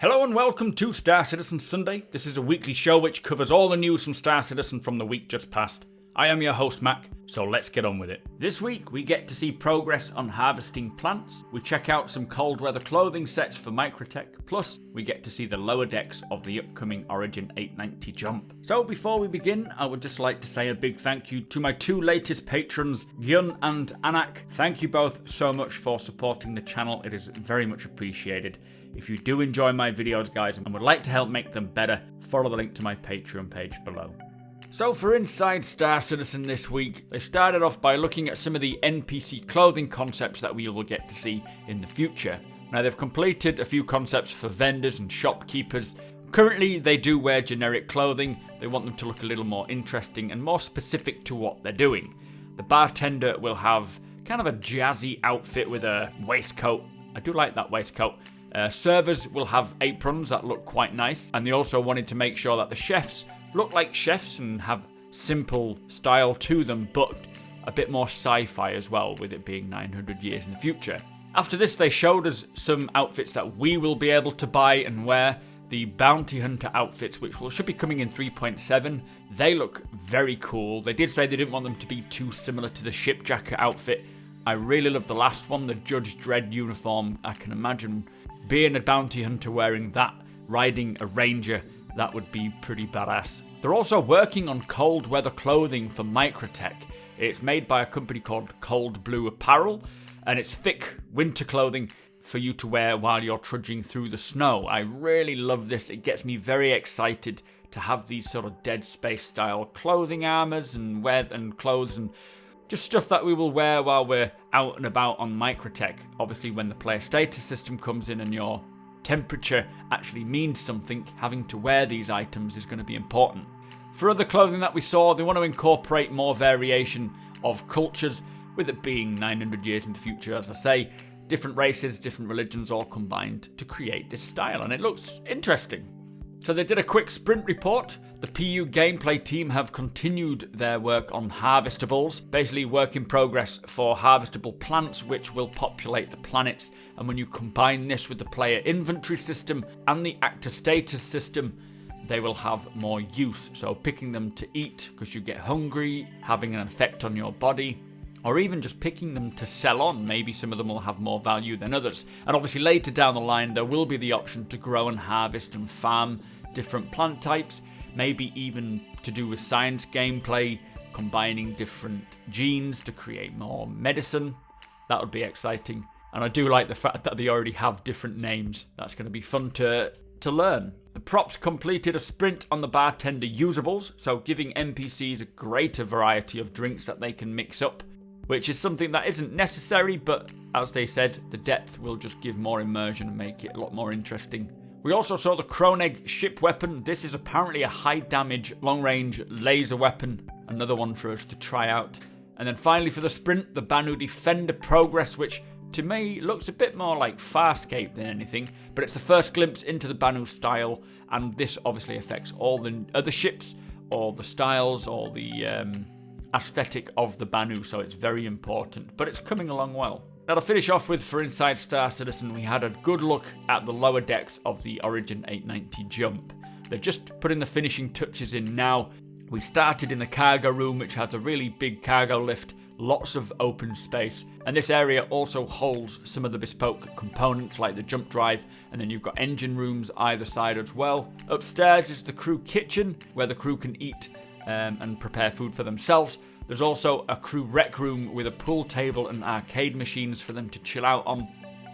Hello and welcome to Star Citizen Sunday. This is a weekly show which covers all the news from Star Citizen from the week just past. I am your host Mac, so let's get on with it. This week we get to see progress on harvesting plants, we check out some cold weather clothing sets for Microtech, plus we get to see the lower decks of the upcoming Origin 890 jump. So before we begin, I would just like to say a big thank you to my two latest patrons, Gyun and Anak. Thank you both so much for supporting the channel, it is very much appreciated. If you do enjoy my videos, guys, and would like to help make them better, follow the link to my Patreon page below. So for Inside Star Citizen this week, they started off by looking at some of the NPC clothing concepts that we will get to see in the future. Now they've completed a few concepts for vendors and shopkeepers. Currently they do wear generic clothing, they want them to look a little more interesting and more specific to what they're doing. The bartender will have kind of a jazzy outfit with a waistcoat. I do like that waistcoat. Servers will have aprons that look quite nice, and they also wanted to make sure that the chefs look like chefs and have simple style to them, but a bit more sci-fi as well, with it being 900 years in the future. After this, they showed us some outfits that we will be able to buy and wear. The Bounty Hunter outfits, which should be coming in 3.7, they look very cool. They did say they didn't want them to be too similar to the ship jacket outfit. I really love the last one, the Judge Dredd uniform. I can imagine being a bounty hunter wearing that, riding a ranger, that would be pretty badass. They're also working on cold weather clothing for Microtech. It's made by a company called Cold Blue Apparel, and it's thick winter clothing for you to wear while you're trudging through the snow. I really love this. It gets me very excited to have these sort of Dead Space style clothing armors and clothes and just stuff that we will wear while we're out and about on Microtech. Obviously, when the player status system comes in and your temperature actually means something, having to wear these items is going to be important. For other clothing that we saw, they want to incorporate more variation of cultures, with it being 900 years in the future, as I say, different races, different religions all combined to create this style, and it looks interesting. So they did a quick sprint report. The PU gameplay team have continued their work on harvestables, basically work in progress for harvestable plants which will populate the planets, and when you combine this with the player inventory system and the actor status system, they will have more use. So picking them to eat because you get hungry, having an effect on your body, or even just picking them to sell on. Maybe some of them will have more value than others. And obviously later down the line there will be the option to grow and harvest and farm different plant types, maybe even to do with science gameplay, combining different genes to create more medicine. That would be exciting. And I do like the fact that they already have different names. That's going to be fun to learn. The props completed a sprint on the bartender usables, so giving NPCs a greater variety of drinks that they can mix up, which is something that isn't necessary, but as they said, the depth will just give more immersion and make it a lot more interesting. We also saw the Kronegg ship weapon. This is apparently a high damage, long range laser weapon. Another one for us to try out. And then finally for the sprint, the Banu Defender Progress, which to me looks a bit more like Farscape than anything, but it's the first glimpse into the Banu style, and this obviously affects all the other ships, all the styles, all the aesthetic of the Banu, so it's very important, but it's coming along well. Now to finish off with for Inside Star Citizen, we had a good look at the lower decks of the Origin 890 jump. They're just putting the finishing touches in now. We started in the cargo room, which has a really big cargo lift, lots of open space, and this area also holds some of the bespoke components like the jump drive, and then you've got engine rooms either side as well. Upstairs is the crew kitchen, where the crew can eat and prepare food for themselves. There's also a crew rec room with a pool table and arcade machines for them to chill out on.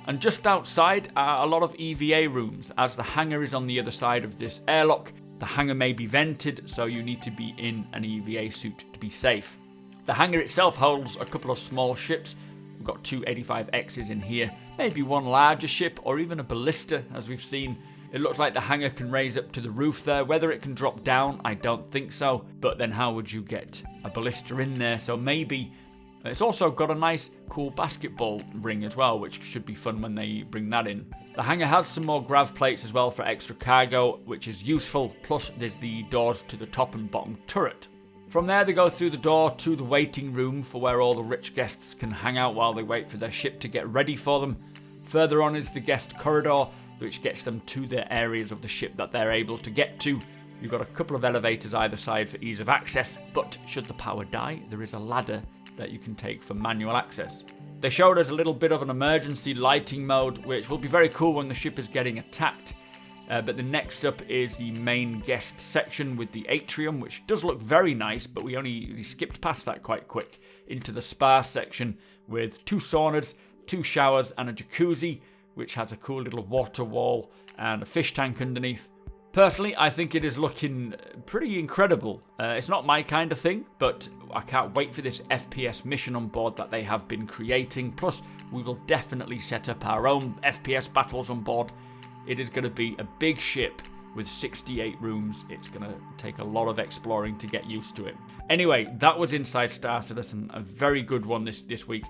And just outside are a lot of EVA rooms, as the hangar is on the other side of this airlock. The hangar may be vented, so you need to be in an EVA suit to be safe. The hangar itself holds a couple of small ships. We've got two 85Xs in here, maybe one larger ship or even a ballista, as we've seen. It looks like the hangar can raise up to the roof there. Whether it can drop down, I don't think so. But then how would you get a ballista in there? So maybe. It's also got a nice cool basketball ring as well, which should be fun when they bring that in. The hangar has some more grav plates as well for extra cargo, which is useful. Plus there's the doors to the top and bottom turret. From there they go through the door to the waiting room for where all the rich guests can hang out while they wait for their ship to get ready for them. Further on is the guest corridor. which gets them to the areas of the ship that they're able to get to. You've got a couple of elevators either side for ease of access, but should the power die, there is a ladder that you can take for manual access. They showed us a little bit of an emergency lighting mode, which will be very cool when the ship is getting attacked. But the next up is the main guest section with the atrium, which does look very nice, but we only skipped past that quite quick. Into the spa section with 2 saunas, 2 showers and a jacuzzi, which has a cool little water wall and a fish tank underneath. Personally, I think it is looking pretty incredible. It's not my kind of thing, but I can't wait for this FPS mission on board that they have been creating. Plus, we will definitely set up our own FPS battles on board. It is going to be a big ship with 68 rooms. It's going to take a lot of exploring to get used to it. Anyway, that was Inside Star Citizen, a very good one this week.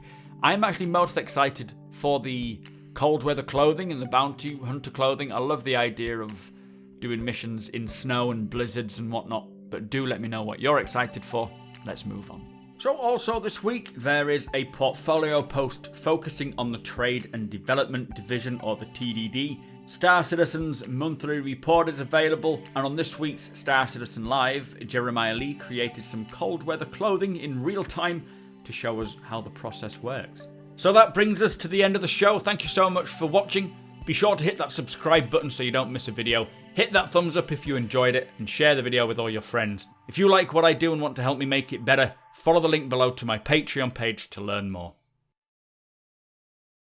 I'm actually most excited for the cold weather clothing and the bounty hunter clothing. I love the idea of doing missions in snow and blizzards and whatnot, but do let me know what you're excited for. Let's move on. So also this week there is a portfolio post focusing on the Trade and Development Division, or the TDD. Star Citizen's monthly report is available, and on this week's Star Citizen Live, Jeremiah Lee created some cold weather clothing in real time to show us how the process works. So that brings us to the end of the show. Thank you so much for watching. Be sure to hit that subscribe button so you don't miss a video. Hit that thumbs up if you enjoyed it, and share the video with all your friends. If you like what I do and want to help me make it better, follow the link below to my Patreon page to learn more.